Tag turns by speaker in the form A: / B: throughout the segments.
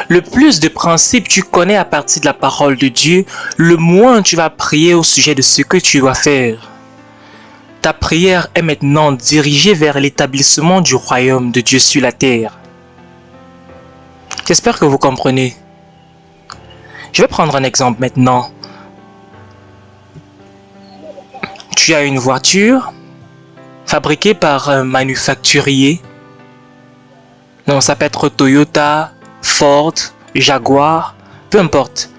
A: Le plus de principes tu connais à partir de la parole de Dieu, le moins tu vas prier au sujet de ce que tu dois faire. Ta prière est maintenant dirigée vers l'établissement du royaume de Dieu sur la terre. J'espère que vous comprenez. Je vais prendre un exemple maintenant. Tu as une voiture fabriquée par un manufacturier. Donc ça peut être Toyota, Ford, Jaguar, peu importe.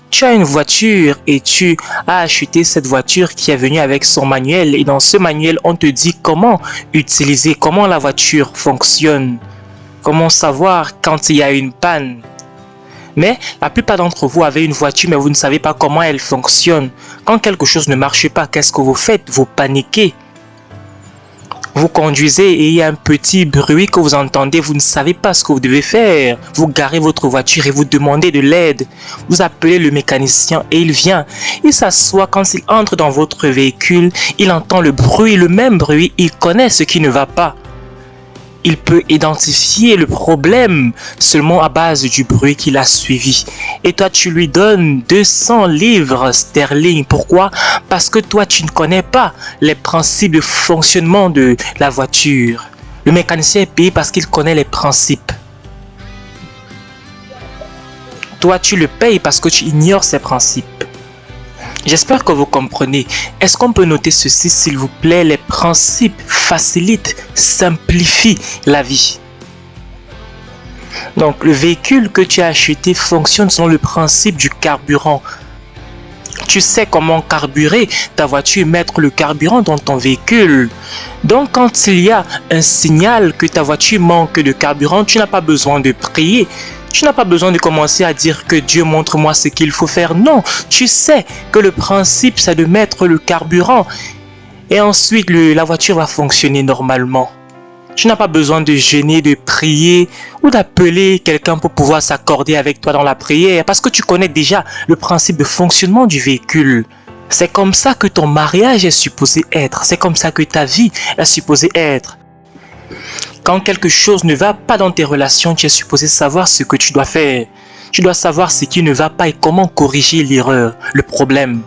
A: Tu as une voiture et tu as acheté cette voiture qui est venue avec son manuel. Et dans ce manuel, on te dit comment utiliser, comment la voiture fonctionne. Comment savoir quand il y a une panne. Mais la plupart d'entre vous avez une voiture mais vous ne savez pas comment elle fonctionne. Quand quelque chose ne marche pas, qu'est-ce que vous faites? Vous paniquez. Vous conduisez et il y a un petit bruit que vous entendez, vous ne savez pas ce que vous devez faire. Vous garez votre voiture et vous demandez de l'aide. Vous appelez le mécanicien et il vient. Il s'assoit, quand il entre dans votre véhicule, il entend le bruit, le même bruit, il connaît ce qui ne va pas. Il peut identifier le problème seulement à base du bruit qu'il a suivi. Et toi, tu lui donnes 200 livres sterling. Pourquoi? Parce que toi, tu ne connais pas les principes de fonctionnement de la voiture. Le mécanicien est payé parce qu'il connaît les principes. Toi, tu le payes parce que tu ignores ces principes. J'espère que vous comprenez. Est-ce qu'on peut noter ceci, s'il vous plaît? Les principes facilitent, simplifient la vie. Donc, le véhicule que tu as acheté fonctionne selon le principe du carburant. Tu sais comment carburer ta voiture, mettre le carburant dans ton véhicule. Donc, quand il y a un signal que ta voiture manque de carburant, tu n'as pas besoin de prier. Tu n'as pas besoin de commencer à dire que Dieu montre-moi ce qu'il faut faire. Non, tu sais que le principe c'est de mettre le carburant et ensuite la voiture va fonctionner normalement. Tu n'as pas besoin de gêner, de prier ou d'appeler quelqu'un pour pouvoir s'accorder avec toi dans la prière parce que tu connais déjà le principe de fonctionnement du véhicule. C'est comme ça que ton mariage est supposé être. C'est comme ça que ta vie est supposée être. Quand quelque chose ne va pas dans tes relations, tu es supposé savoir ce que tu dois faire. Tu dois savoir ce qui ne va pas et comment corriger l'erreur, le problème.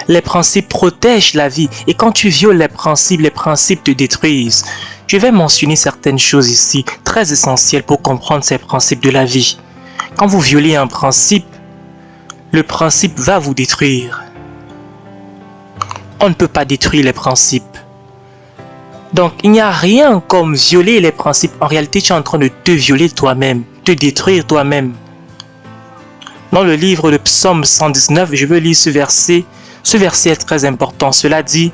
A: Les principes protègent la vie et quand tu violes les principes te détruisent. Je vais mentionner certaines choses ici, très essentielles pour comprendre ces principes de la vie. Quand vous violez un principe, le principe va vous détruire. On ne peut pas détruire les principes. Donc, il n'y a rien comme violer les principes. En réalité, tu es en train de te violer toi-même, te détruire toi-même. Dans le livre de Psaume 119, je veux lire ce verset. Ce verset est très important. Cela dit,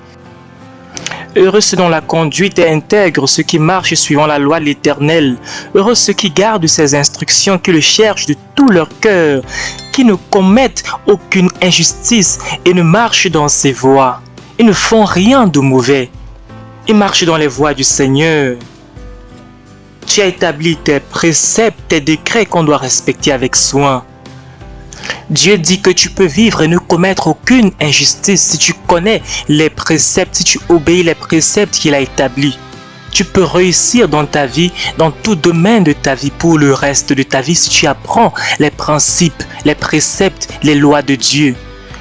A: « Heureux ceux dont la conduite est intègre, ceux qui marchent suivant la loi de l'Éternel. Heureux ceux qui gardent ses instructions, qui le cherchent de tout leur cœur, qui ne commettent aucune injustice et ne marchent dans ses voies. Ils ne font rien de mauvais. Ils marchent dans les voies du Seigneur. » Tu as établi tes préceptes, tes décrets qu'on doit respecter avec soin. Dieu dit que tu peux vivre et ne commettre aucune injustice si tu connais les préceptes, si tu obéis les préceptes qu'il a établis. Tu peux réussir dans ta vie, dans tout domaine de ta vie, pour le reste de ta vie, si tu apprends les principes, les préceptes, les lois de Dieu.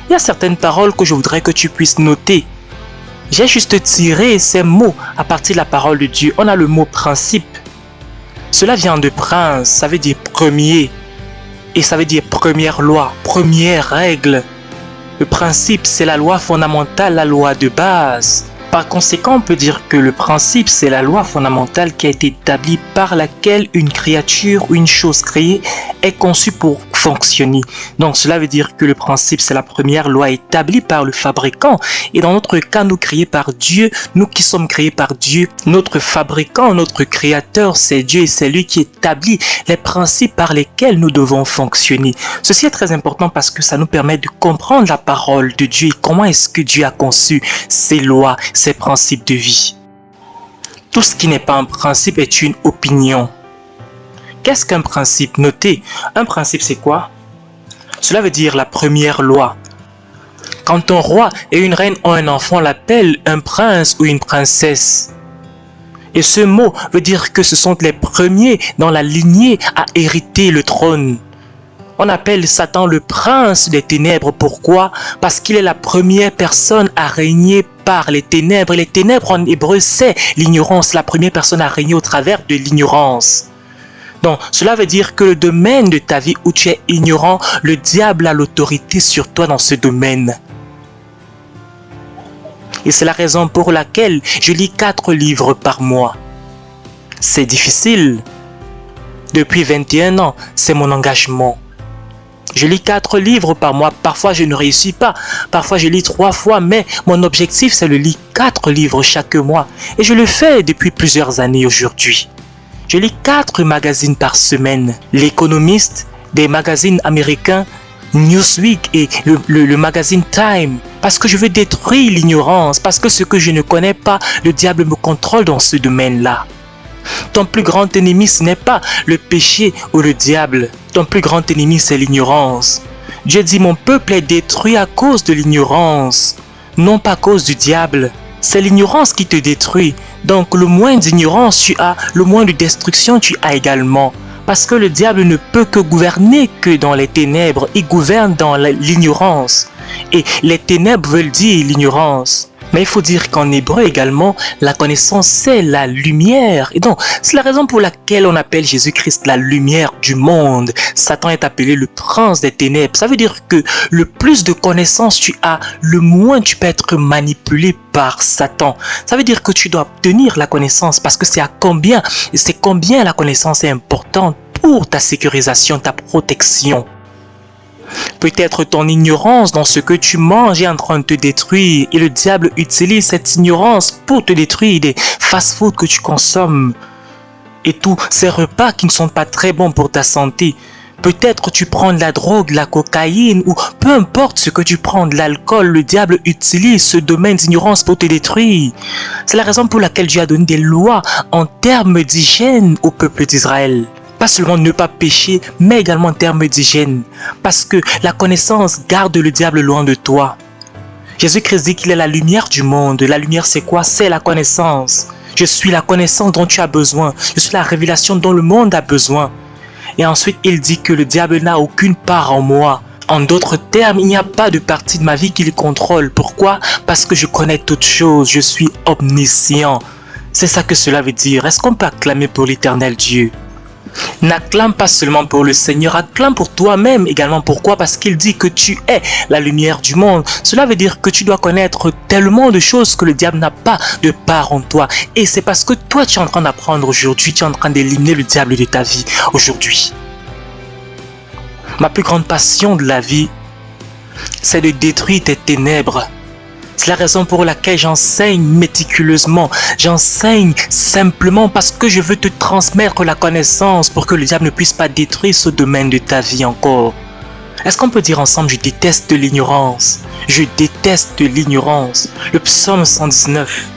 A: Il y a certaines paroles que je voudrais que tu puisses noter. J'ai juste tiré ces mots à partir de la parole de Dieu. On a le mot principe. Cela vient de prince, ça veut dire premier. Et ça veut dire première loi, première règle. Le principe, c'est la loi fondamentale, la loi de base. Par conséquent, on peut dire que le principe, c'est la loi fondamentale qui a été établie par laquelle une créature ou une chose créée est conçue pour fonctionner. Donc cela veut dire que le principe, c'est la première loi établie par le fabricant. Et dans notre cas, nous créés par Dieu, nous qui sommes créés par Dieu, notre fabricant, notre créateur, c'est Dieu et c'est lui qui établit les principes par lesquels nous devons fonctionner. Ceci est très important parce que ça nous permet de comprendre la parole de Dieu et comment est-ce que Dieu a conçu ses lois, ses principes de vie. Tout ce qui n'est pas un principe est une opinion. Qu'est-ce qu'un principe? Notez, un principe c'est quoi? Cela veut dire la première loi. Quand un roi et une reine ont un enfant, on l'appelle un prince ou une princesse. Et ce mot veut dire que ce sont les premiers dans la lignée à hériter le trône. On appelle Satan le prince des ténèbres. Pourquoi? Parce qu'il est la première personne à régner par les ténèbres. Et les ténèbres en hébreu, c'est l'ignorance. La première personne à régner au travers de l'ignorance. Donc, cela veut dire que le domaine de ta vie où tu es ignorant, le diable a l'autorité sur toi dans ce domaine. Et c'est la raison pour laquelle je lis 4 livres par mois. C'est difficile. Depuis 21 ans, c'est mon engagement. Je lis 4 livres par mois. Parfois, je ne réussis pas. Parfois, je lis 3 fois. Mais mon objectif, c'est de lire 4 livres chaque mois. Et je le fais depuis plusieurs années aujourd'hui. Je lis 4 magazines par semaine. L'Économiste, des magazines américains, Newsweek et le magazine Time. Parce que je veux détruire l'ignorance. Parce que ce que je ne connais pas, le diable me contrôle dans ce domaine-là. Ton plus grand ennemi, ce n'est pas le péché ou le diable. Ton plus grand ennemi, c'est l'ignorance. Dieu dit, mon peuple est détruit à cause de l'ignorance, non pas à cause du diable. C'est l'ignorance qui te détruit. Donc, le moins d'ignorance tu as, le moins de destruction tu as également. Parce que le diable ne peut que gouverner que dans les ténèbres. Il gouverne dans l'ignorance. Et les ténèbres veulent dire l'ignorance. Mais il faut dire qu'en hébreu également, la connaissance c'est la lumière. Et donc, c'est la raison pour laquelle on appelle Jésus-Christ la lumière du monde. Satan est appelé le prince des ténèbres. Ça veut dire que le plus de connaissances tu as, le moins tu peux être manipulé par Satan. Ça veut dire que tu dois obtenir la connaissance parce que c'est combien la connaissance est importante pour ta sécurisation, ta protection. Peut-être ton ignorance dans ce que tu manges est en train de te détruire et le diable utilise cette ignorance pour te détruire des fast-food que tu consommes et tous ces repas qui ne sont pas très bons pour ta santé. Peut-être tu prends de la drogue, de la cocaïne ou peu importe ce que tu prends, de l'alcool, le diable utilise ce domaine d'ignorance pour te détruire. C'est la raison pour laquelle Dieu a donné des lois en termes d'hygiène au peuple d'Israël. Pas seulement ne pas pécher, mais également en termes d'hygiène. Parce que la connaissance garde le diable loin de toi. Jésus-Christ dit qu'il est la lumière du monde. La lumière c'est quoi? C'est la connaissance. Je suis la connaissance dont tu as besoin. Je suis la révélation dont le monde a besoin. Et ensuite, il dit que le diable n'a aucune part en moi. En d'autres termes, il n'y a pas de partie de ma vie qu'il contrôle. Pourquoi? Parce que je connais toutes choses. Je suis omniscient. C'est ça que cela veut dire. Est-ce qu'on peut acclamer pour l'éternel Dieu? N'acclame pas seulement pour le Seigneur, acclame pour toi-même également. Pourquoi? Parce qu'il dit que tu es la lumière du monde. Cela veut dire que tu dois connaître tellement de choses que le diable n'a pas de part en toi. Et c'est parce que toi tu es en train d'apprendre aujourd'hui, tu es en train d'éliminer le diable de ta vie aujourd'hui. Ma plus grande passion de la vie, c'est de détruire tes ténèbres. C'est la raison pour laquelle j'enseigne méticuleusement. J'enseigne simplement parce que je veux te transmettre la connaissance pour que le diable ne puisse pas détruire ce domaine de ta vie encore. Est-ce qu'on peut dire ensemble, je déteste l'ignorance? Je déteste l'ignorance. Le psaume 119,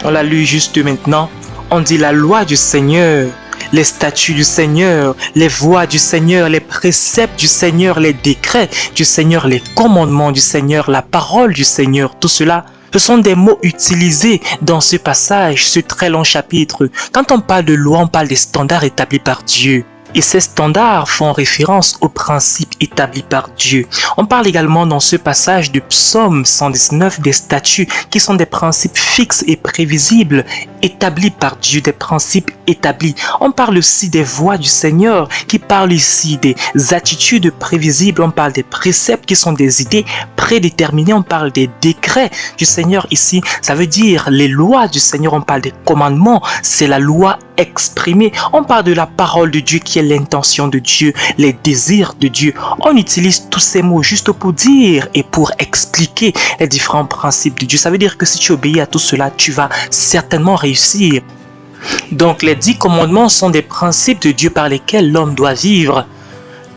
A: on l'a lu juste maintenant. On dit la loi du Seigneur, les statuts du Seigneur, les voies du Seigneur, les préceptes du Seigneur, les décrets du Seigneur, les commandements du Seigneur, la parole du Seigneur, tout cela, ce sont des mots utilisés dans ce passage, ce très long chapitre. Quand on parle de loi, on parle des standards établis par Dieu. Et ces standards font référence aux principes établis par Dieu. On parle également dans ce passage du psaume 119 des statuts qui sont des principes fixes et prévisibles établis par Dieu, des principes établis. On parle aussi des voies du Seigneur qui parlent ici des attitudes prévisibles. On parle des préceptes qui sont des idées prédéterminées. On parle des décrets du Seigneur ici. Ça veut dire les lois du Seigneur. On parle des commandements. C'est la loi exprimée. On parle de la parole de Dieu qui est l'intention de Dieu, les désirs de Dieu. On utilise tous ces mots juste pour dire et pour expliquer les différents principes de Dieu. Ça veut dire que si tu obéis à tout cela, tu vas certainement réussir. Donc les 10 commandements sont des principes de Dieu par lesquels l'homme doit vivre.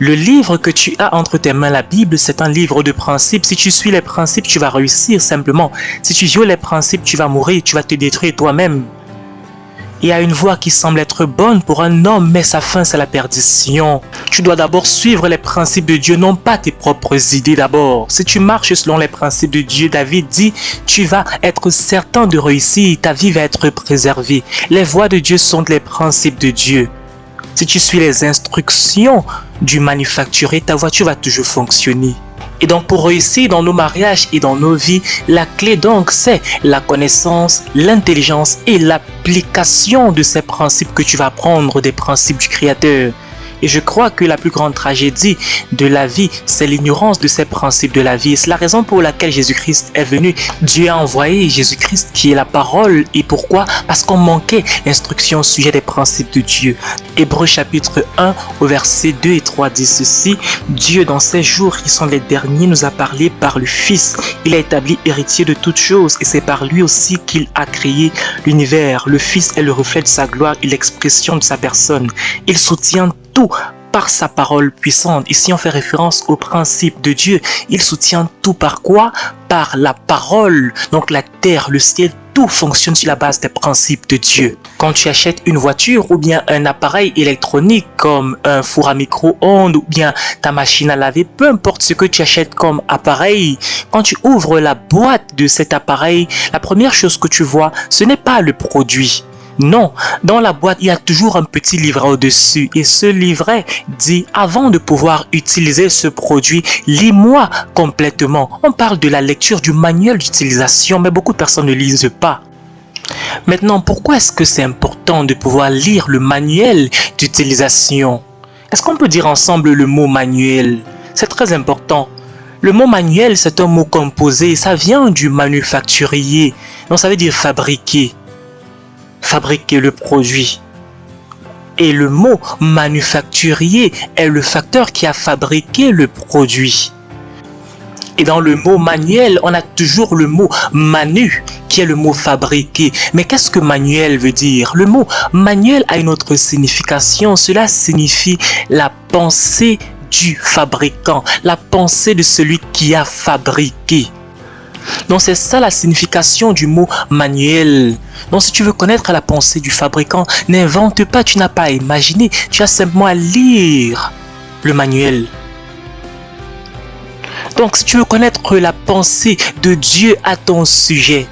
A: Le livre que tu as entre tes mains, la Bible, c'est un livre de principes. Si tu suis les principes, tu vas réussir simplement. Si tu violes les principes, tu vas mourir, tu vas te détruire toi-même. Il y a une voie qui semble être bonne pour un homme, mais sa fin c'est la perdition. Tu dois d'abord suivre les principes de Dieu, non pas tes propres idées d'abord. Si tu marches selon les principes de Dieu, David dit, tu vas être certain de réussir, ta vie va être préservée. Les voies de Dieu sont les principes de Dieu. Si tu suis les instructions du manufacturier, ta voiture va toujours fonctionner. Et donc pour réussir dans nos mariages et dans nos vies, la clé donc c'est la connaissance, l'intelligence et l'application de ces principes que tu vas prendre des principes du Créateur. Et je crois que la plus grande tragédie de la vie, c'est l'ignorance de ces principes de la vie. C'est la raison pour laquelle Jésus-Christ est venu. Dieu a envoyé Jésus-Christ qui est la parole. Et pourquoi? Parce qu'on manquait l'instruction au sujet des principes de Dieu. Hébreux chapitre 1 au verset 2 et 3 dit ceci. Dieu dans ces jours qui sont les derniers nous a parlé par le Fils. Il a établi héritier de toutes choses et c'est par lui aussi qu'il a créé l'univers. Le Fils est le reflet de sa gloire et l'expression de sa personne. Il soutient tout par sa parole puissante. Ici, on fait référence au principe de Dieu. Il soutient tout par quoi? Par la parole. Donc la terre, le ciel, tout fonctionne sur la base des principes de Dieu. Quand tu achètes une voiture ou bien un appareil électronique comme un four à micro-ondes ou bien ta machine à laver, peu importe ce que tu achètes comme appareil, quand tu ouvres la boîte de cet appareil, la première chose que tu vois, ce n'est pas le produit. Non, dans la boîte, il y a toujours un petit livret au-dessus et ce livret dit avant de pouvoir utiliser ce produit, lis-moi complètement. On parle de la lecture du manuel d'utilisation, mais beaucoup de personnes ne lisent pas. Maintenant, pourquoi est-ce que c'est important de pouvoir lire le manuel d'utilisation? Est-ce qu'on peut dire ensemble le mot manuel? C'est très important. Le mot manuel, c'est un mot composé, ça vient du manufacturier, donc ça veut dire fabriquer. Fabriquer le produit. Et le mot manufacturier est le facteur qui a fabriqué le produit. Et dans le mot manuel, on a toujours le mot manu, qui est le mot fabriquer. Mais qu'est-ce que manuel veut dire? Le mot manuel a une autre signification. Cela signifie la pensée du fabricant, la pensée de celui qui a fabriqué. Donc c'est ça la signification du mot manuel. Donc si tu veux connaître la pensée du fabricant, n'invente pas, tu n'as pas à imaginer, tu as simplement à lire le manuel. Donc si tu veux connaître la pensée de Dieu à ton sujet,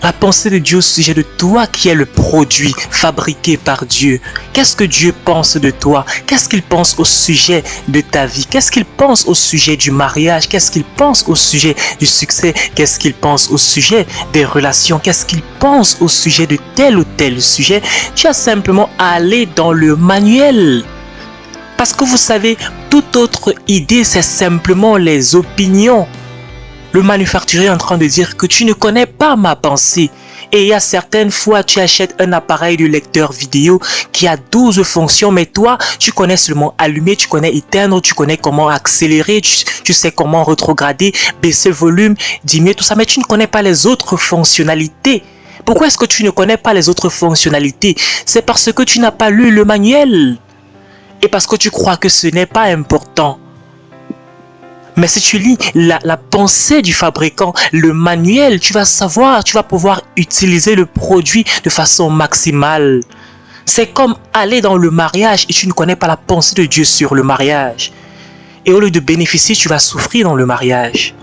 A: la pensée de Dieu au sujet de toi qui est le produit fabriqué par Dieu. Qu'est-ce que Dieu pense de toi? Qu'est-ce qu'il pense au sujet de ta vie? Qu'est-ce qu'il pense au sujet du mariage? Qu'est-ce qu'il pense au sujet du succès? Qu'est-ce qu'il pense au sujet des relations? Qu'est-ce qu'il pense au sujet de tel ou tel sujet? Tu as simplement à aller dans le manuel. Parce que vous savez, toute autre idée, c'est simplement les opinions. Le manufacturier est en train de dire que tu ne connais pas ma pensée. Et il y a certaines fois, tu achètes un appareil de lecteur vidéo qui a 12 fonctions, mais toi, tu connais seulement allumer, tu connais éteindre, tu connais comment accélérer, tu sais comment rétrograder, baisser le volume, diminuer, tout ça, mais tu ne connais pas les autres fonctionnalités. Pourquoi est-ce que tu ne connais pas les autres fonctionnalités? C'est parce que tu n'as pas lu le manuel. Et parce que tu crois que ce n'est pas important. Mais si tu lis la pensée du fabricant, le manuel, tu vas savoir, tu vas pouvoir utiliser le produit de façon maximale. C'est comme aller dans le mariage et tu ne connais pas la pensée de Dieu sur le mariage. Et au lieu de bénéficier, tu vas souffrir dans le mariage.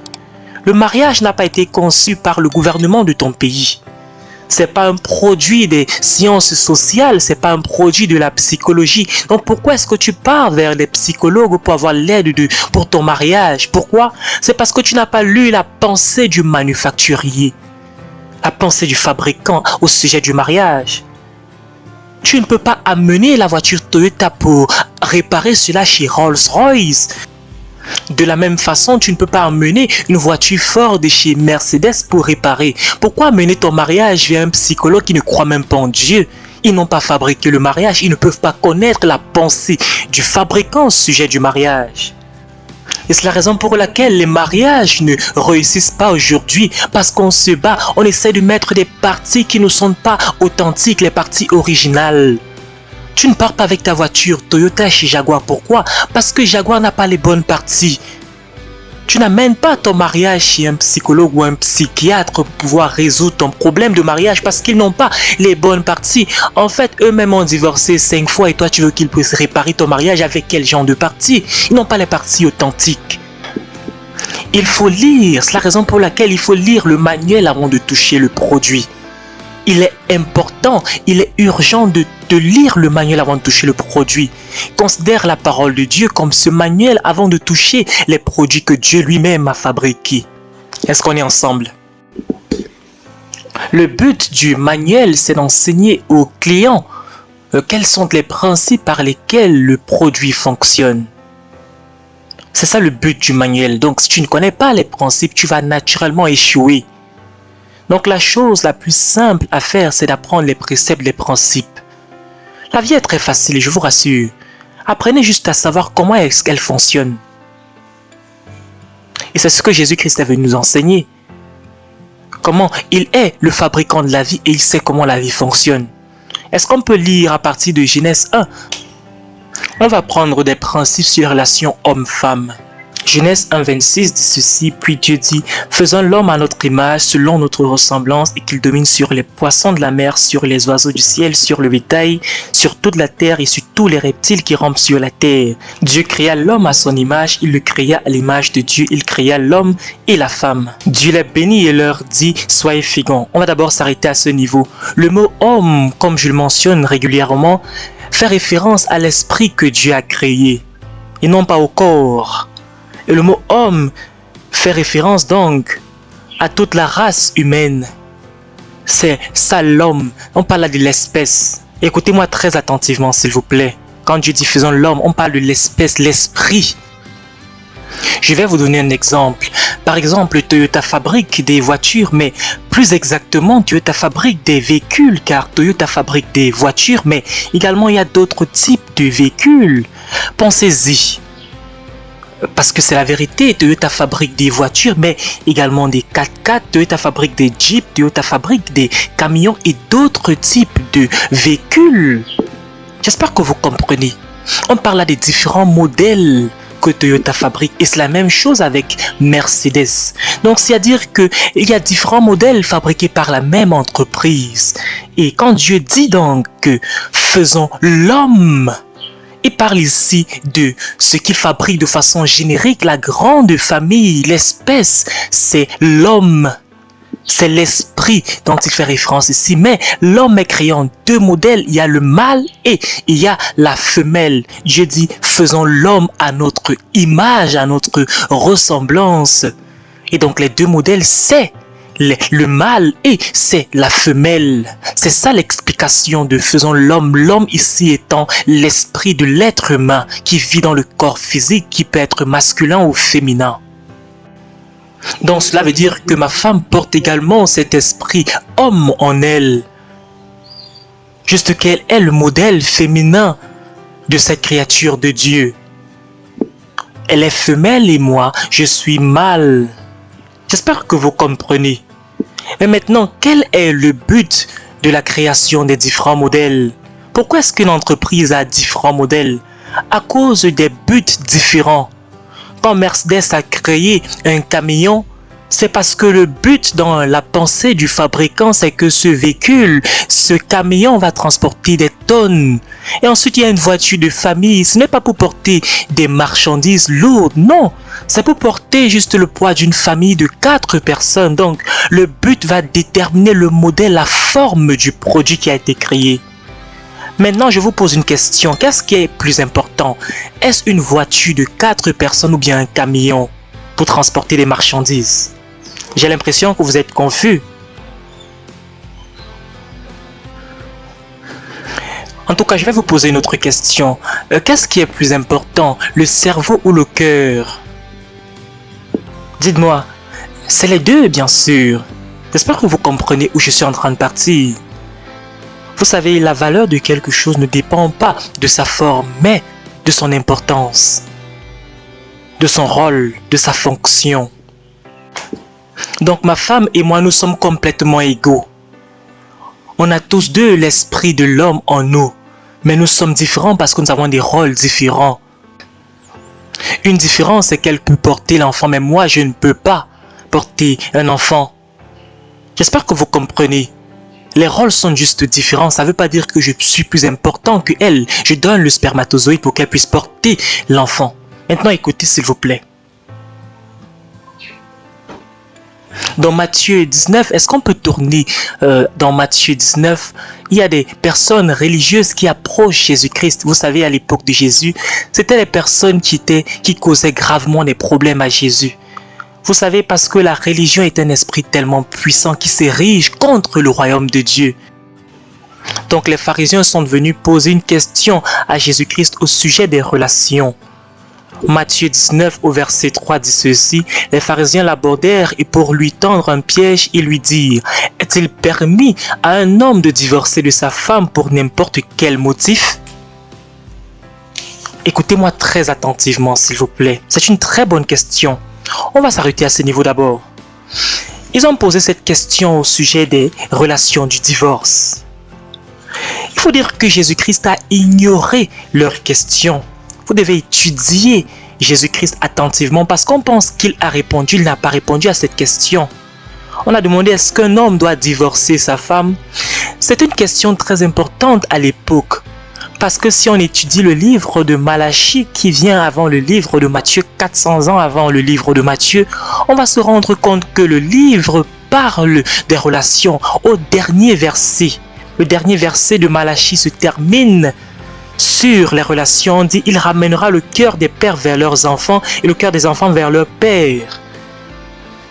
A: Le mariage n'a pas été conçu par le gouvernement de ton pays. C'est pas un produit des sciences sociales, c'est pas un produit de la psychologie. Donc pourquoi est-ce que tu pars vers des psychologues pour avoir l'aide pour ton mariage? Pourquoi? C'est parce que tu n'as pas lu la pensée du manufacturier, la pensée du fabricant au sujet du mariage. Tu ne peux pas amener la voiture Toyota pour réparer cela chez Rolls-Royce. De la même façon, tu ne peux pas emmener une voiture Ford de chez Mercedes pour réparer. Pourquoi amener ton mariage vers un psychologue qui ne croit même pas en Dieu? Ils n'ont pas fabriqué le mariage, ils ne peuvent pas connaître la pensée du fabricant au sujet du mariage. Et c'est la raison pour laquelle les mariages ne réussissent pas aujourd'hui. Parce qu'on se bat, on essaie de mettre des parties qui ne sont pas authentiques, les parties originales. Tu ne pars pas avec ta voiture Toyota chez Jaguar. Pourquoi? Parce que Jaguar n'a pas les bonnes parties. Tu n'amènes pas ton mariage chez un psychologue ou un psychiatre pour pouvoir résoudre ton problème de mariage parce qu'ils n'ont pas les bonnes parties. En fait, eux-mêmes ont divorcé 5 fois et toi, tu veux qu'ils puissent réparer ton mariage avec quel genre de parties? Ils n'ont pas les parties authentiques. Il faut lire, c'est la raison pour laquelle il faut lire le manuel avant de toucher le produit. Il est important, il est urgent de lire le manuel avant de toucher le produit. Considère la parole de Dieu comme ce manuel avant de toucher les produits que Dieu lui-même a fabriqués. Est-ce qu'on est ensemble? Le but du manuel, c'est d'enseigner aux clients quels sont les principes par lesquels le produit fonctionne. C'est ça le but du manuel. Donc, si tu ne connais pas les principes, tu vas naturellement échouer. Donc, la chose la plus simple à faire, c'est d'apprendre les préceptes, les principes. La vie est très facile, je vous rassure. Apprenez juste à savoir comment est-ce qu'elle fonctionne. Et c'est ce que Jésus-Christ est venu nous enseigner. Comment il est le fabricant de la vie et il sait comment la vie fonctionne. Est-ce qu'on peut lire à partir de Genèse 1? On va prendre des principes sur les relations homme-femme. Genèse 1,26 dit ceci, puis Dieu dit, faisons l'homme à notre image, selon notre ressemblance, et qu'il domine sur les poissons de la mer, sur les oiseaux du ciel, sur le bétail, sur toute la terre et sur tous les reptiles qui rampent sur la terre. Dieu créa l'homme à son image, il le créa à l'image de Dieu, il créa l'homme et la femme. Dieu les bénit et leur dit, soyez féconds. On va d'abord s'arrêter à ce niveau. Le mot homme, comme je le mentionne régulièrement, fait référence à l'esprit que Dieu a créé, et non pas au corps. Et le mot homme fait référence donc à toute la race humaine. C'est ça l'homme. On parle de l'espèce. Écoutez-moi très attentivement s'il vous plaît. Quand Dieu dit faisons l'homme, on parle de l'espèce, l'esprit. Je vais vous donner un exemple. Par exemple, Toyota fabrique des voitures, mais plus exactement, Toyota fabrique des véhicules, car Toyota fabrique des voitures, mais également il y a d'autres types de véhicules. Pensez-y. Parce que c'est la vérité, Toyota fabrique des voitures, mais également des 4x4, Toyota fabrique des Jeeps, Toyota fabrique des camions et d'autres types de véhicules. J'espère que vous comprenez. On parle là des différents modèles que Toyota fabrique et c'est la même chose avec Mercedes. Donc c'est-à-dire qu'il y a différents modèles fabriqués par la même entreprise. Et quand Dieu dit donc que faisons l'homme, il parle ici de ce qu'il fabrique de façon générique, la grande famille, l'espèce, c'est l'homme. C'est l'esprit dont il fait référence ici. Mais l'homme est créé en deux modèles. Il y a le mâle et il y a la femelle. Dieu dit, faisons l'homme à notre image, à notre ressemblance. Et donc les deux modèles, c'est le mâle et c'est la femelle. C'est ça l'explication de faisons l'homme. L'homme ici étant l'esprit de l'être humain qui vit dans le corps physique, qui peut être masculin ou féminin. Donc cela veut dire que ma femme porte également cet esprit homme en elle. Juste qu'elle est le modèle féminin de cette créature de Dieu. Elle est femelle et moi, je suis mâle. J'espère que vous comprenez. Et maintenant, quel est le but de la création des différents modèles? Pourquoi est-ce qu'une entreprise a différents modèles? À cause des buts différents. Quand Mercedes a créé un camion, c'est parce que le but dans la pensée du fabricant, c'est que ce véhicule, ce camion va transporter des tonnes. Et ensuite, il y a une voiture de famille. Ce n'est pas pour porter des marchandises lourdes, non. C'est pour porter juste le poids d'une famille de 4 personnes. Donc, le but va déterminer le modèle, la forme du produit qui a été créé. Maintenant, je vous pose une question. Qu'est-ce qui est plus important? Est-ce une voiture de 4 personnes ou bien un camion pour transporter des marchandises? J'ai l'impression que vous êtes confus. En tout cas, je vais vous poser une autre question. Qu'est-ce qui est plus important, le cerveau ou le cœur? Dites-moi. C'est les deux, bien sûr. J'espère que vous comprenez où je suis en train de partir. Vous savez, la valeur de quelque chose ne dépend pas de sa forme, mais de son importance, de son rôle, de sa fonction. Donc ma femme et moi, nous sommes complètement égaux. On a tous deux l'esprit de l'homme en nous, mais nous sommes différents parce que nous avons des rôles différents. Une différence, c'est qu'elle peut porter l'enfant, mais moi, je ne peux pas porter un enfant. J'espère que vous comprenez. Les rôles sont juste différents. Ça ne veut pas dire que je suis plus important que elle. Je donne le spermatozoïde pour qu'elle puisse porter l'enfant. Maintenant, écoutez s'il vous plaît. Dans Matthieu 19, est-ce qu'on peut tourner dans Matthieu 19? Il y a des personnes religieuses qui approchent Jésus-Christ. Vous savez, à l'époque de Jésus, c'était les personnes qui causaient gravement des problèmes à Jésus. Vous savez, parce que la religion est un esprit tellement puissant qui s'érige contre le royaume de Dieu. Donc les pharisiens sont venus poser une question à Jésus-Christ au sujet des relations. Matthieu 19 au verset 3 dit ceci: les pharisiens l'abordèrent et pour lui tendre un piège, ils lui dirent: est-il permis à un homme de divorcer de sa femme pour n'importe quel motif? Écoutez-moi très attentivement s'il vous plaît, c'est une très bonne question. On va s'arrêter à ce niveau d'abord. Ils ont posé cette question au sujet des relations du divorce. Il faut dire que Jésus-Christ a ignoré leurs questions. Vous devez étudier Jésus-Christ attentivement parce qu'on pense qu'il a répondu, il n'a pas répondu à cette question. On a demandé est-ce qu'un homme doit divorcer sa femme? C'est une question très importante à l'époque. Parce que si on étudie le livre de Malachie qui vient avant le livre de Matthieu, 400 ans avant le livre de Matthieu, on va se rendre compte que le livre parle des relations au dernier verset. Le dernier verset de Malachie se termine sur les relations. On dit il ramènera le cœur des pères vers leurs enfants et le cœur des enfants vers leurs pères.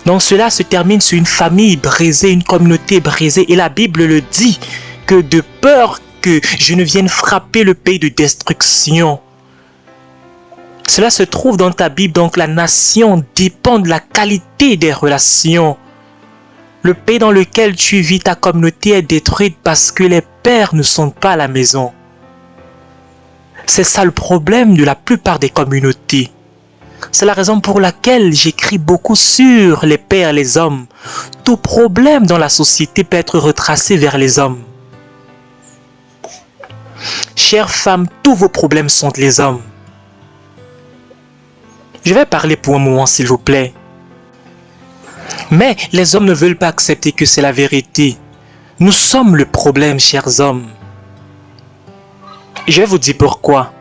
A: Donc cela se termine sur une famille brisée, une communauté brisée. Et la Bible le dit que de peur que je ne vienne frapper le pays de destruction. Cela se trouve dans ta Bible, donc la nation dépend de la qualité des relations. Le pays dans lequel tu vis, ta communauté est détruite parce que les pères ne sont pas à la maison. C'est ça le problème de la plupart des communautés. C'est la raison pour laquelle j'écris beaucoup sur les pères et les hommes. Tout problème dans la société peut être retracé vers les hommes. Chères femmes, tous vos problèmes sont les hommes. Je vais parler pour un moment, s'il vous plaît. Mais les hommes ne veulent pas accepter que c'est la vérité. Nous sommes le problème, chers hommes. Je vais vous dire pourquoi.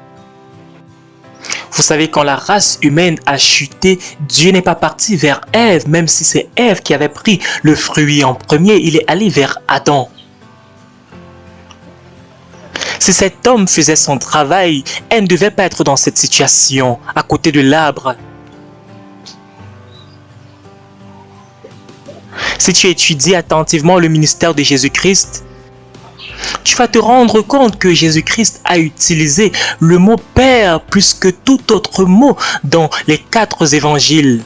A: Vous savez, quand la race humaine a chuté, Dieu n'est pas parti vers Ève, même si c'est Ève qui avait pris le fruit en premier, il est allé vers Adam. Si cet homme faisait son travail, elle ne devait pas être dans cette situation, à côté de l'arbre. Si tu étudies attentivement le ministère de Jésus-Christ, tu vas te rendre compte que Jésus-Christ a utilisé le mot « Père » plus que tout autre mot dans les 4 évangiles.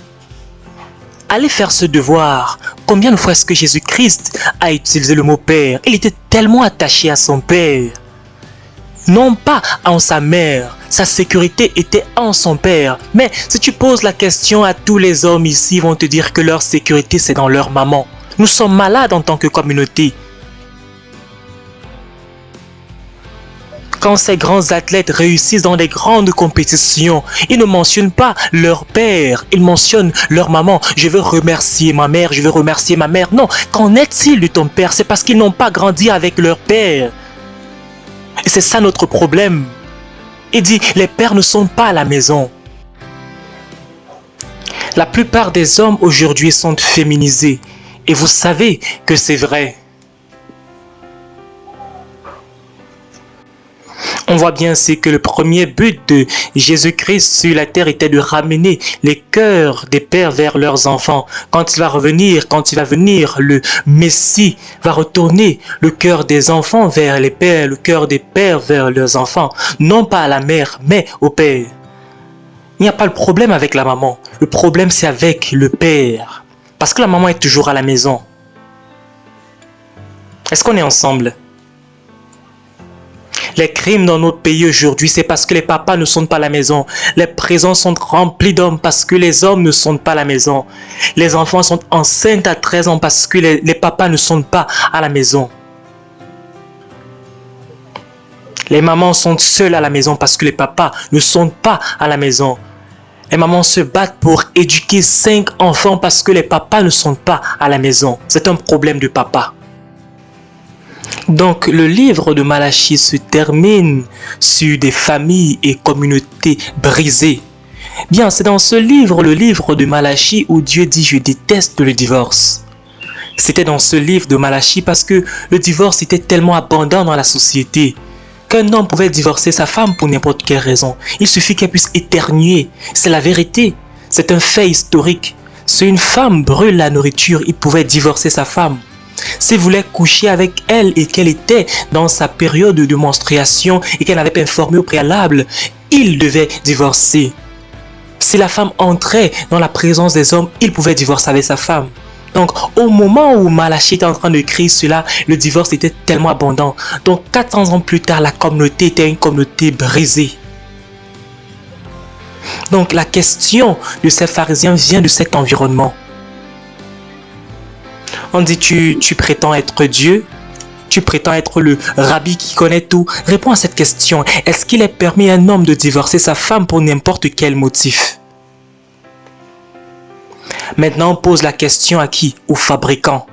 A: Allez faire ce devoir. Combien de fois est-ce que Jésus-Christ a utilisé le mot « Père » ? Il était tellement attaché à son Père. Non pas en sa mère, sa sécurité était en son père. Mais si tu poses la question à tous les hommes ici, ils vont te dire que leur sécurité c'est dans leur maman. Nous sommes malades en tant que communauté. Quand ces grands athlètes réussissent dans des grandes compétitions, ils ne mentionnent pas leur père, ils mentionnent leur maman. Je veux remercier ma mère, je veux remercier ma mère. Non, qu'en est-il de ton père? C'est parce qu'ils n'ont pas grandi avec leur père. Et c'est ça notre problème. Il dit, les pères ne sont pas à la maison. La plupart des hommes aujourd'hui sont féminisés. Et vous savez que c'est vrai. On voit bien c'est que le premier but de Jésus-Christ sur la terre était de ramener les cœurs des pères vers leurs enfants. Quand il va revenir, quand il va venir, le Messie va retourner le cœur des enfants vers les pères, le cœur des pères vers leurs enfants. Non pas à la mère, mais au père. Il n'y a pas le problème avec la maman. Le problème c'est avec le père. Parce que la maman est toujours à la maison. Est-ce qu'on est ensemble? Les crimes dans notre pays aujourd'hui, c'est parce que les papas ne sont pas à la maison. Les prisons sont remplies d'hommes parce que les hommes ne sont pas à la maison. Les enfants sont enceintes à 13 ans parce que les papas ne sont pas à la maison. Les mamans sont seules à la maison parce que les papas ne sont pas à la maison. Les mamans se battent pour éduquer 5 enfants parce que les papas ne sont pas à la maison. C'est un problème de papa. Donc, le livre de Malachie se termine sur des familles et communautés brisées. Bien, c'est dans ce livre, le livre de Malachie, où Dieu dit « Je déteste le divorce ». C'était dans ce livre de Malachie parce que le divorce était tellement abondant dans la société qu'un homme pouvait divorcer sa femme pour n'importe quelle raison. Il suffit qu'elle puisse éternuer. C'est la vérité. C'est un fait historique. Si une femme brûle la nourriture, il pouvait divorcer sa femme. S'il voulait coucher avec elle et qu'elle était dans sa période de menstruation et qu'elle n'avait pas informé au préalable, il devait divorcer. Si la femme entrait dans la présence des hommes, il pouvait divorcer avec sa femme. Donc, au moment où Malachie était en train de créer cela, le divorce était tellement abondant. Donc, 400 ans plus tard, la communauté était une communauté brisée. Donc, la question de ces pharisiens vient de cet environnement. On dit, tu prétends être Dieu? Tu prétends être le rabbi qui connaît tout? Réponds à cette question. Est-ce qu'il est permis à un homme de divorcer sa femme pour n'importe quel motif? Maintenant, on pose la question à qui? Au fabricant.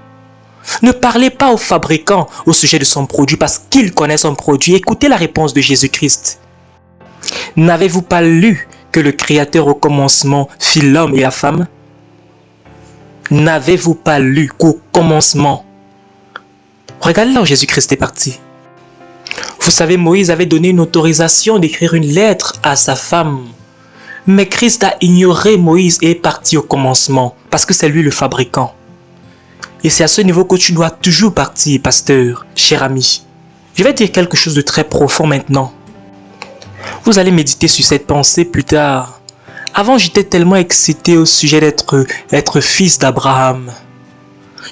A: Ne parlez pas au fabricant au sujet de son produit parce qu'il connaît son produit. Écoutez la réponse de Jésus-Christ. N'avez-vous pas lu que le Créateur au commencement fit l'homme et la femme? N'avez-vous pas lu qu'au commencement? Regardez là où Jésus-Christ est parti. Vous savez, Moïse avait donné une autorisation d'écrire une lettre à sa femme. Mais Christ a ignoré Moïse et est parti au commencement, parce que c'est lui le fabricant. Et c'est à ce niveau que tu dois toujours partir, pasteur, cher ami. Je vais dire quelque chose de très profond maintenant. Vous allez méditer sur cette pensée plus tard. Avant, j'étais tellement excité au sujet d'être fils d'Abraham.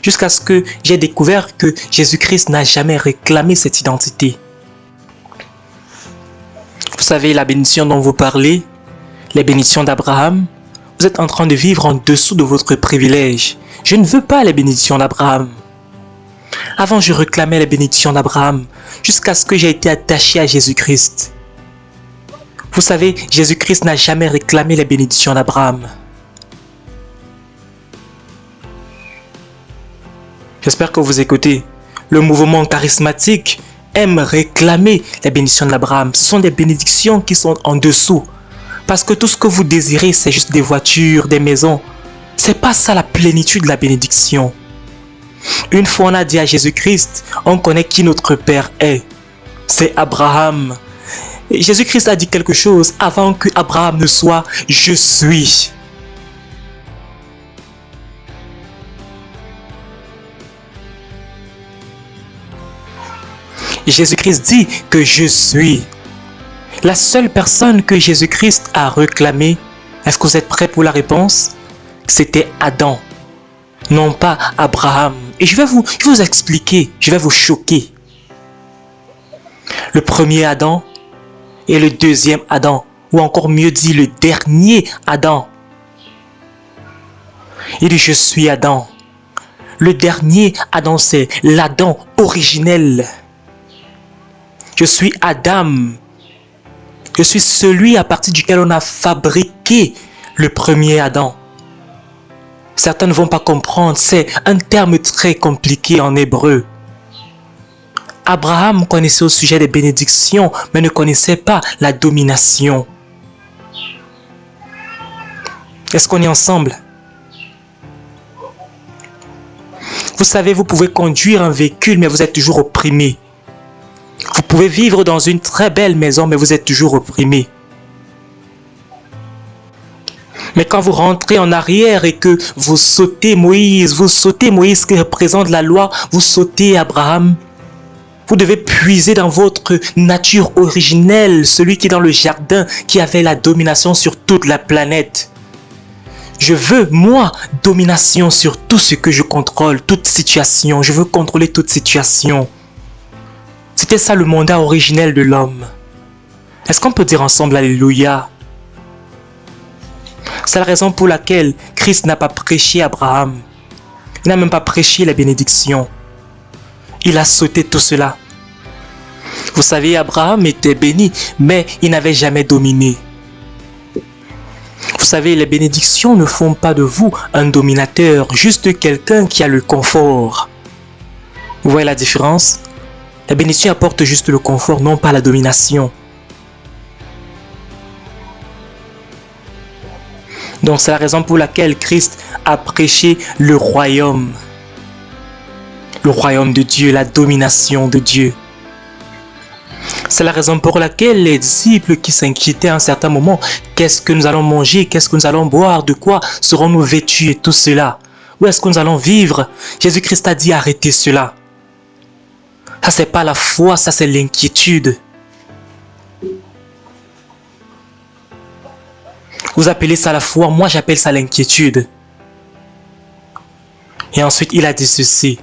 A: Jusqu'à ce que j'ai découvert que Jésus-Christ n'a jamais réclamé cette identité. Vous savez, la bénédiction dont vous parlez, les bénédictions d'Abraham, vous êtes en train de vivre en dessous de votre privilège. Je ne veux pas les bénédictions d'Abraham. Avant, je réclamais les bénédictions d'Abraham jusqu'à ce que j'ai été attaché à Jésus-Christ. Vous savez, Jésus-Christ n'a jamais réclamé les bénédictions d'Abraham. J'espère que vous écoutez. Le mouvement charismatique aime réclamer les bénédictions d'Abraham. Ce sont des bénédictions qui sont en dessous. Parce que tout ce que vous désirez, c'est juste des voitures, des maisons. C'est pas ça la plénitude de la bénédiction. Une fois on a dit à Jésus-Christ, on connaît qui notre Père est. C'est Abraham. Et Jésus-Christ a dit quelque chose avant que Abraham ne soit « Je suis ». Jésus-Christ dit que je suis. La seule personne que Jésus-Christ a réclamée, est-ce que vous êtes prêts pour la réponse? C'était Adam, non pas Abraham. Et je vais vous expliquer, je vais vous choquer. Le premier Adam et le deuxième Adam, ou encore mieux dit le dernier Adam. Il dit je suis Adam. Le dernier Adam, c'est l'Adam originel. Je suis Adam. Je suis celui à partir duquel on a fabriqué le premier Adam. Certains ne vont pas comprendre, c'est un terme très compliqué en hébreu. Abraham connaissait au sujet des bénédictions, mais ne connaissait pas la domination. Est-ce qu'on est ensemble? Vous savez, vous pouvez conduire un véhicule, mais vous êtes toujours opprimé. Vous pouvez vivre dans une très belle maison, mais vous êtes toujours opprimé. Mais quand vous rentrez en arrière et que vous sautez Moïse qui représente la loi, vous sautez Abraham. Vous devez puiser dans votre nature originelle, celui qui est dans le jardin, qui avait la domination sur toute la planète. Je veux, moi, domination sur tout ce que je contrôle, toute situation. Je veux contrôler toute situation. C'était ça le mandat originel de l'homme. Est-ce qu'on peut dire ensemble Alléluia? C'est la raison pour laquelle Christ n'a pas prêché Abraham. Il n'a même pas prêché les bénédictions. Il a sauté tout cela. Vous savez, Abraham était béni, mais il n'avait jamais dominé. Vous savez, les bénédictions ne font pas de vous un dominateur, juste quelqu'un qui a le confort. Vous voyez la différence? La bénédiction apporte juste le confort, non pas la domination. Donc c'est la raison pour laquelle Christ a prêché le royaume. Le royaume de Dieu, la domination de Dieu. C'est la raison pour laquelle les disciples qui s'inquiétaient à un certain moment, qu'est-ce que nous allons manger, qu'est-ce que nous allons boire, de quoi serons-nous vêtus et tout cela? Où est-ce que nous allons vivre? Jésus-Christ a dit arrêtez cela. Ça c'est pas la foi, ça c'est l'inquiétude. Vous appelez ça la foi, moi j'appelle ça l'inquiétude. Et ensuite il a dit ceci.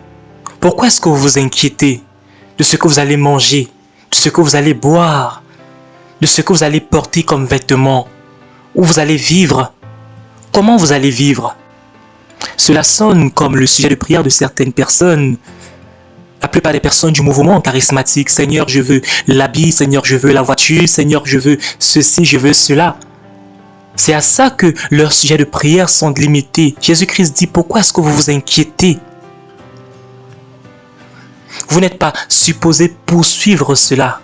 A: Pourquoi est-ce que vous vous inquiétez de ce que vous allez manger, de ce que vous allez boire, de ce que vous allez porter comme vêtements, où vous allez vivre, comment vous allez vivre? Cela sonne comme le sujet de prière de certaines personnes. La plupart des personnes du mouvement charismatique, Seigneur, je veux l'habit, Seigneur, je veux la voiture, Seigneur, je veux ceci, je veux cela. C'est à ça que leurs sujets de prière sont limités. Jésus-Christ dit, pourquoi est-ce que vous vous inquiétez? Vous n'êtes pas supposé poursuivre cela.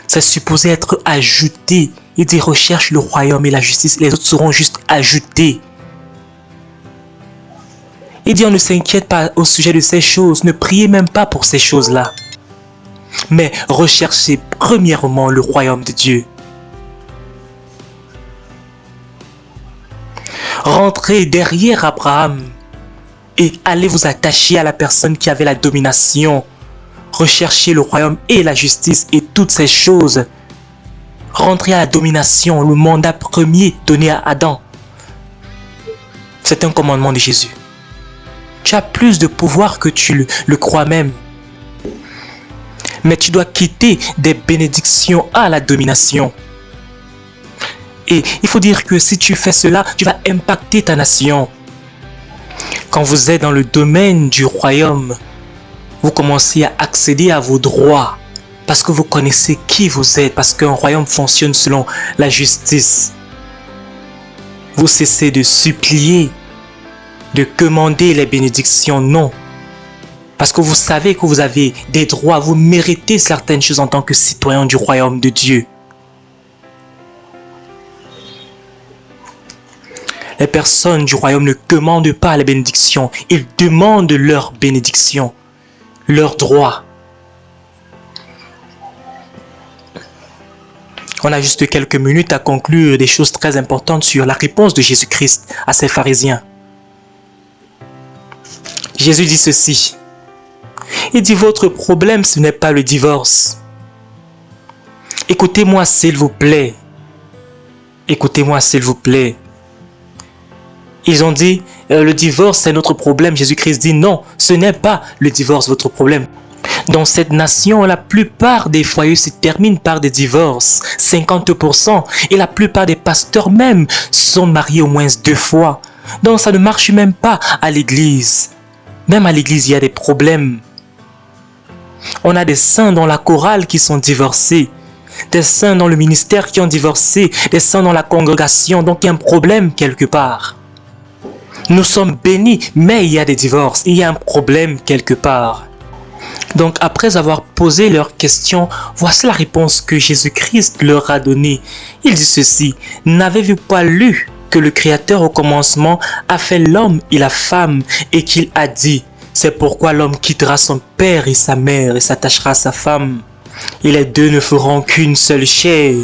A: C'est supposé être ajouté. Il dit, recherche le royaume et la justice, les autres seront juste ajoutés. Il dit, on ne s'inquiète pas au sujet de ces choses, ne priez même pas pour ces choses-là. Mais recherchez premièrement le royaume de Dieu. Rentrez derrière Abraham et allez vous attacher à la personne qui avait la domination. Recherchez le royaume et la justice et toutes ces choses. Rentrez à la domination, le mandat premier donné à Adam. C'est un commandement de Jésus. Tu as plus de pouvoir que tu le crois même. Mais tu dois quitter des bénédictions à la domination. Et il faut dire que si tu fais cela, tu vas impacter ta nation. Quand vous êtes dans le domaine du royaume, vous commencez à accéder à vos droits parce que vous connaissez qui vous êtes, parce qu'un royaume fonctionne selon la justice. Vous cessez de supplier, de commander les bénédictions, non. Parce que vous savez que vous avez des droits, vous méritez certaines choses en tant que citoyen du royaume de Dieu. Les personnes du royaume ne commandent pas les bénédictions, ils demandent leur bénédiction, leurs droits. On a juste quelques minutes à conclure des choses très importantes sur la réponse de Jésus-Christ à ces pharisiens. Jésus dit ceci. Il dit, votre problème, ce n'est pas le divorce. Écoutez-moi s'il vous plaît. Écoutez-moi s'il vous plaît. Ils ont dit, le divorce c'est notre problème. Jésus-Christ dit, non, ce n'est pas le divorce votre problème. Dans cette nation, la plupart des foyers se terminent par des divorces, 50%. Et la plupart des pasteurs même sont mariés au moins 2 fois. Donc ça ne marche même pas à l'église. Même à l'église, il y a des problèmes. On a des saints dans la chorale qui sont divorcés. Des saints dans le ministère qui ont divorcé. Des saints dans la congrégation. Donc il y a un problème quelque part. Nous sommes bénis, mais il y a des divorces. Il y a un problème quelque part. Donc après avoir posé leurs questions, voici la réponse que Jésus-Christ leur a donnée. Il dit ceci. N'avez-vous pas lu que le Créateur au commencement a fait l'homme et la femme et qu'il a dit, c'est pourquoi l'homme quittera son père et sa mère et s'attachera à sa femme et les deux ne feront qu'une seule chair.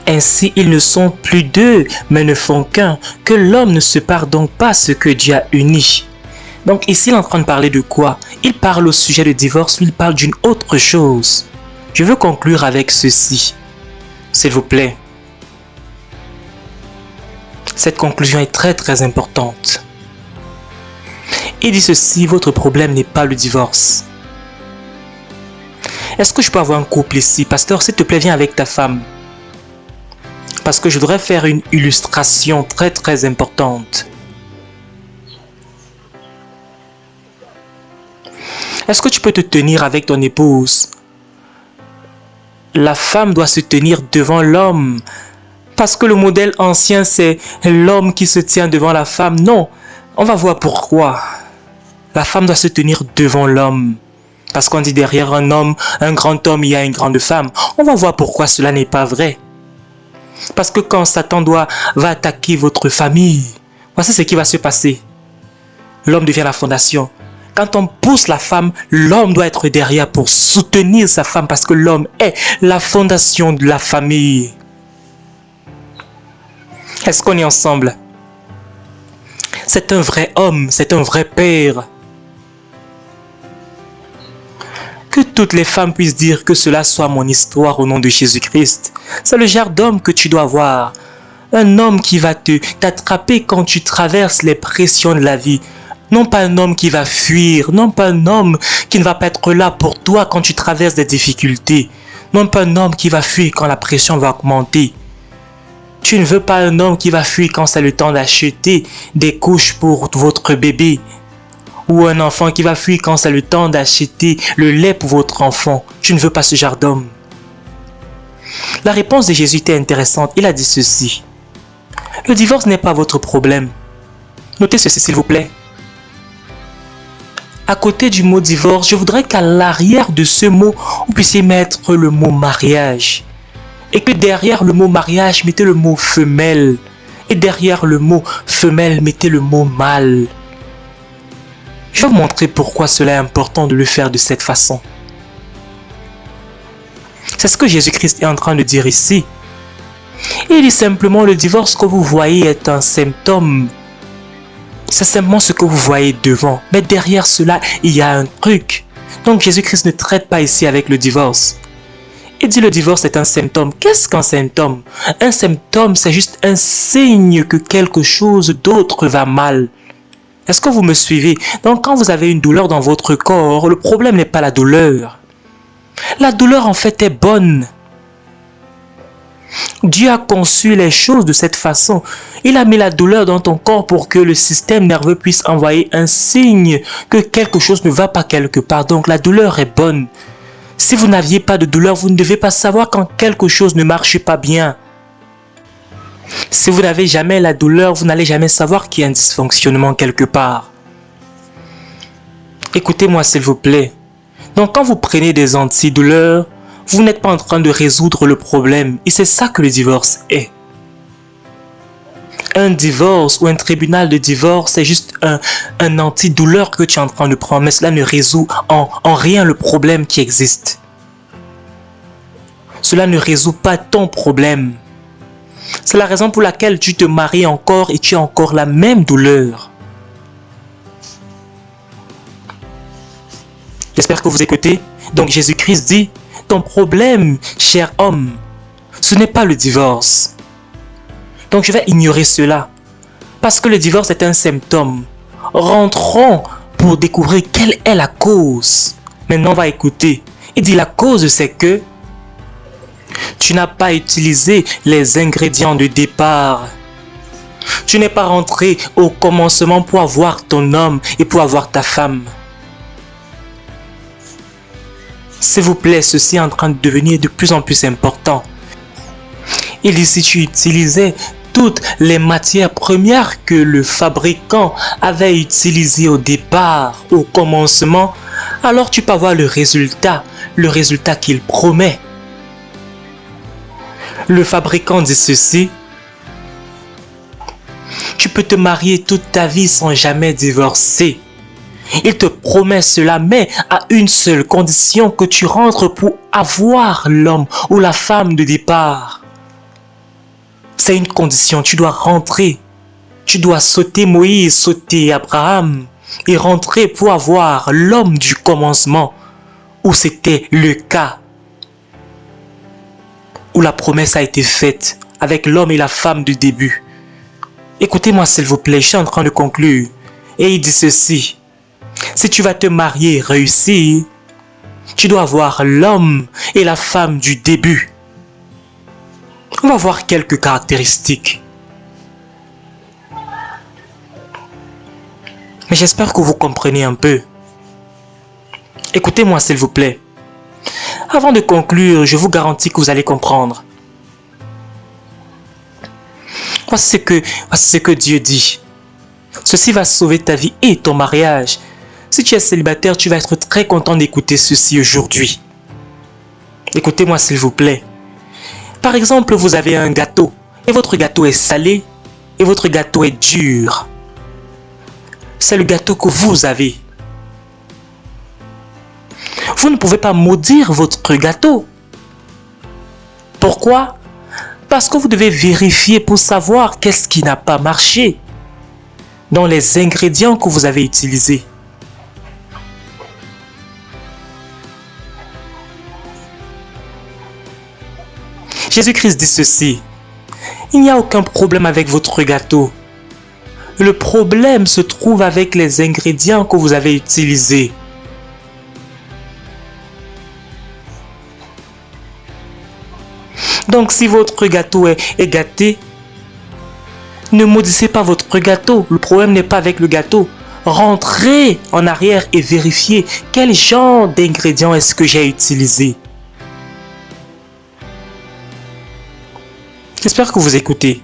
A: Ainsi ils ne sont plus 2 mais ne font qu'un, que l'homme ne sépare donc pas ce que Dieu a uni. Donc ici il est en train de parler de quoi? Il parle au sujet du divorce, il parle d'une autre chose. Je veux conclure avec ceci, s'il vous plaît. Cette conclusion est très importante. Il dit ceci, votre problème n'est pas le divorce. Est-ce que je peux avoir un couple ici? Pasteur, s'il te plaît, viens avec ta femme. Parce que je voudrais faire une illustration très importante. Est-ce que tu peux te tenir avec ton épouse? La femme doit se tenir devant l'homme. Parce que le modèle ancien, c'est l'homme qui se tient devant la femme. Non, on va voir pourquoi. La femme doit se tenir devant l'homme. Parce qu'on dit derrière un homme, un grand homme, il y a une grande femme. On va voir pourquoi cela n'est pas vrai. Parce que quand Satan va attaquer votre famille, voici ce qui va se passer. L'homme devient la fondation. Quand on pousse la femme, l'homme doit être derrière pour soutenir sa femme parce que l'homme est la fondation de la famille. Est-ce qu'on est ensemble? C'est un vrai homme, c'est un vrai père. Que toutes les femmes puissent dire que cela soit mon histoire au nom de Jésus-Christ. C'est le genre d'homme que tu dois avoir. Un homme qui va t'attraper quand tu traverses les pressions de la vie. Non pas un homme qui va fuir, non pas un homme qui ne va pas être là pour toi quand tu traverses des difficultés. Non pas un homme qui va fuir quand la pression va augmenter. Tu ne veux pas un homme qui va fuir quand c'est le temps d'acheter des couches pour votre bébé. Ou un enfant qui va fuir quand c'est le temps d'acheter le lait pour votre enfant. Tu ne veux pas ce genre d'homme. La réponse de Jésus était intéressante. Il a dit ceci. Le divorce n'est pas votre problème. Notez ceci s'il vous plaît. À côté du mot divorce, je voudrais qu'à l'arrière de ce mot, vous puissiez mettre le mot mariage. Et que derrière le mot mariage, mettez le mot femelle. Et derrière le mot femelle, mettez le mot mâle. Je vais vous montrer pourquoi cela est important de le faire de cette façon. C'est ce que Jésus-Christ est en train de dire ici. Il dit simplement le divorce que vous voyez est un symptôme. C'est simplement ce que vous voyez devant. Mais derrière cela, il y a un truc. Donc Jésus-Christ ne traite pas ici avec le divorce. Il dit le divorce est un symptôme. Qu'est-ce qu'un symptôme? Un symptôme, c'est juste un signe que quelque chose d'autre va mal. Est-ce que vous me suivez? Donc quand vous avez une douleur dans votre corps, le problème n'est pas la douleur. La douleur en fait est bonne. Dieu a conçu les choses de cette façon. Il a mis la douleur dans ton corps pour que le système nerveux puisse envoyer un signe que quelque chose ne va pas quelque part. Donc la douleur est bonne. Si vous n'aviez pas de douleur, vous ne devez pas savoir quand quelque chose ne marche pas bien. Si vous n'avez jamais la douleur, vous n'allez jamais savoir qu'il y a un dysfonctionnement quelque part. Écoutez-moi s'il vous plaît. Donc quand vous prenez des antidouleurs, vous n'êtes pas en train de résoudre le problème. Et c'est ça que le divorce est. Un divorce ou un tribunal de divorce, c'est juste un antidouleur que tu es en train de prendre. Mais cela ne résout en rien le problème qui existe. Cela ne résout pas ton problème. C'est la raison pour laquelle tu te maries encore et tu as encore la même douleur. J'espère que vous écoutez. Donc Jésus-Christ dit, ton problème, cher homme, ce n'est pas le divorce. Donc je vais ignorer cela. Parce que le divorce est un symptôme. Rentrons pour découvrir quelle est la cause. Maintenant on va écouter. Il dit la cause c'est que tu n'as pas utilisé les ingrédients de départ. Tu n'es pas rentré au commencement pour avoir ton homme et pour avoir ta femme. S'il vous plaît, ceci est en train de devenir de plus en plus important. Il dit si tu utilisais toutes les matières premières que le fabricant avait utilisées au départ, au commencement, alors tu peux avoir le résultat qu'il promet. Le fabricant dit ceci, tu peux te marier toute ta vie sans jamais divorcer. Il te promet cela, mais à une seule condition, que tu rentres pour avoir l'homme ou la femme de départ. C'est une condition, tu dois rentrer. Tu dois sauter Moïse, sauter Abraham et rentrer pour avoir l'homme du commencement, où c'était le cas. Où la promesse a été faite avec l'homme et la femme du début. Écoutez-moi s'il vous plaît, je suis en train de conclure. Et il dit ceci. Si tu vas te marier et réussir, tu dois avoir l'homme et la femme du début. On va voir quelques caractéristiques. Mais j'espère que vous comprenez un peu. Écoutez-moi s'il vous plaît. Avant de conclure, je vous garantis que vous allez comprendre. Voici ce que Dieu dit. Ceci va sauver ta vie et ton mariage. Si tu es célibataire, tu vas être très content d'écouter ceci aujourd'hui. Écoutez-moi s'il vous plaît. Par exemple, vous avez un gâteau et votre gâteau est salé et votre gâteau est dur. C'est le gâteau que vous avez. Vous ne pouvez pas maudire votre gâteau. Pourquoi? Parce que vous devez vérifier pour savoir qu'est-ce qui n'a pas marché dans les ingrédients que vous avez utilisés. Jésus-Christ dit ceci: il n'y a aucun problème avec votre gâteau. Le problème se trouve avec les ingrédients que vous avez utilisés. Donc si votre gâteau est gâté, ne maudissez pas votre gâteau. Le problème n'est pas avec le gâteau. Rentrez en arrière et vérifiez quel genre d'ingrédients est-ce que j'ai utilisé. J'espère que vous écoutez.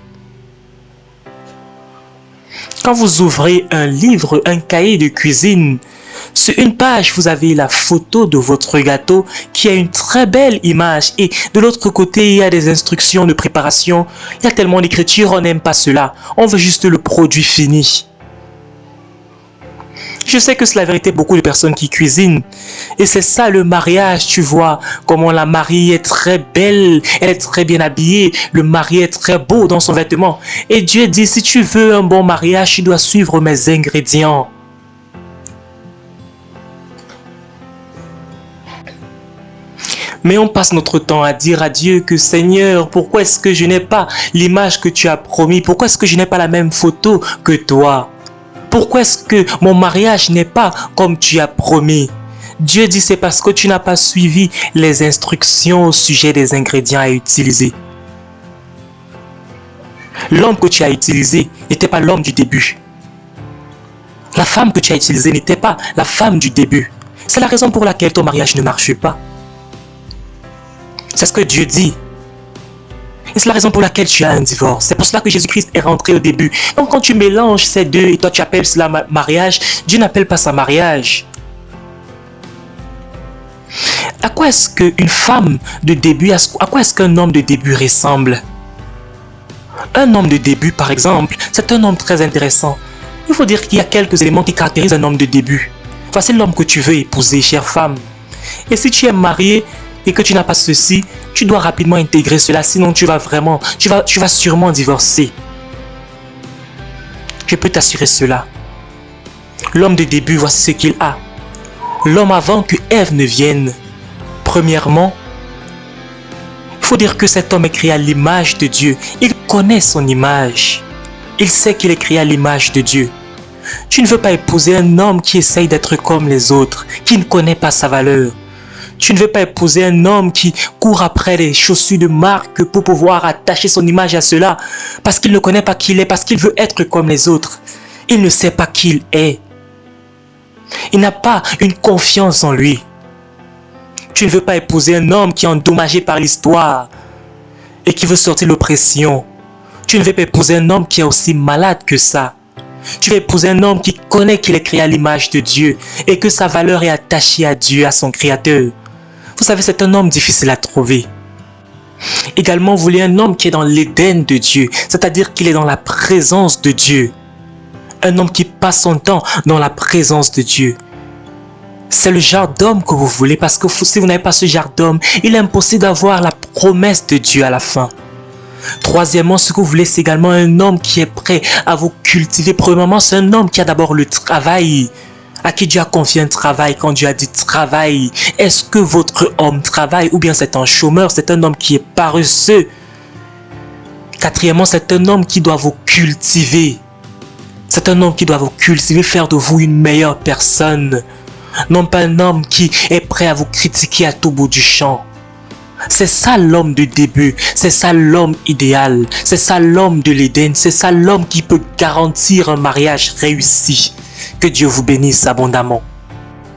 A: Quand vous ouvrez un livre, un cahier de cuisine, sur une page, vous avez la photo de votre gâteau qui a une très belle image. Et de l'autre côté, il y a des instructions de préparation. Il y a tellement d'écriture, on n'aime pas cela. On veut juste le produit fini. Je sais que c'est la vérité, beaucoup de personnes qui cuisinent. Et c'est ça le mariage, tu vois. Comment la mariée est très belle, elle est très bien habillée. Le mari est très beau dans son vêtement. Et Dieu dit, si tu veux un bon mariage, tu dois suivre mes ingrédients. Mais on passe notre temps à dire à Dieu que Seigneur, pourquoi est-ce que je n'ai pas l'image que tu as promis? Pourquoi est-ce que je n'ai pas la même photo que toi? Pourquoi est-ce que mon mariage n'est pas comme tu as promis? Dieu dit c'est parce que tu n'as pas suivi les instructions au sujet des ingrédients à utiliser. L'homme que tu as utilisé n'était pas l'homme du début. La femme que tu as utilisée n'était pas la femme du début. C'est la raison pour laquelle ton mariage ne marche pas. C'est ce que Dieu dit. Et c'est la raison pour laquelle tu as un divorce. C'est pour cela que Jésus-Christ est rentré au début. Donc quand tu mélanges ces deux et toi tu appelles cela mariage, Dieu n'appelle pas ça mariage. À quoi est-ce qu'une femme de début, à quoi est-ce qu'un homme de début ressemble? Un homme de début, par exemple, c'est un homme très intéressant. Il faut dire qu'il y a quelques éléments qui caractérisent un homme de début. Voici l'homme que tu veux épouser, chère femme. Et si tu es marié et que tu n'as pas ceci, tu dois rapidement intégrer cela, sinon tu vas sûrement divorcer. Je peux t'assurer cela. L'homme de début, voici ce qu'il a. L'homme avant que Ève ne vienne. Premièrement, il faut dire que cet homme est créé à l'image de Dieu. Il connaît son image. Il sait qu'il est créé à l'image de Dieu. Tu ne veux pas épouser un homme qui essaye d'être comme les autres, qui ne connaît pas sa valeur. Tu ne veux pas épouser un homme qui court après les chaussures de marque pour pouvoir attacher son image à cela, parce qu'il ne connaît pas qui il est, parce qu'il veut être comme les autres. Il ne sait pas qui il est. Il n'a pas une confiance en lui. Tu ne veux pas épouser un homme qui est endommagé par l'histoire et qui veut sortir l'oppression. Tu ne veux pas épouser un homme qui est aussi malade que ça. Tu veux épouser un homme qui connaît qu'il est créé à l'image de Dieu et que sa valeur est attachée à Dieu, à son Créateur. Vous savez, c'est un homme difficile à trouver. Également, vous voulez un homme qui est dans l'Éden de Dieu, c'est-à-dire qu'il est dans la présence de Dieu. Un homme qui passe son temps dans la présence de Dieu. C'est le genre d'homme que vous voulez, parce que si vous n'avez pas ce genre d'homme, il est impossible d'avoir la promesse de Dieu à la fin. Troisièmement, ce que vous voulez, c'est également un homme qui est prêt à vous cultiver. Premièrement, c'est un homme qui a d'abord le travail, à qui Dieu a confié un travail. Quand Dieu a dit travail, est-ce que votre homme travaille ou bien c'est un chômeur? C'est un homme qui est paresseux. Quatrièmement, c'est un homme qui doit vous cultiver. C'est un homme qui doit vous cultiver, faire de vous une meilleure personne. Non pas un homme qui est prêt à vous critiquer à tout bout du champ. C'est ça l'homme de début, c'est ça l'homme idéal, c'est ça l'homme de l'Éden, c'est ça l'homme qui peut garantir un mariage réussi. Que Dieu vous bénisse abondamment.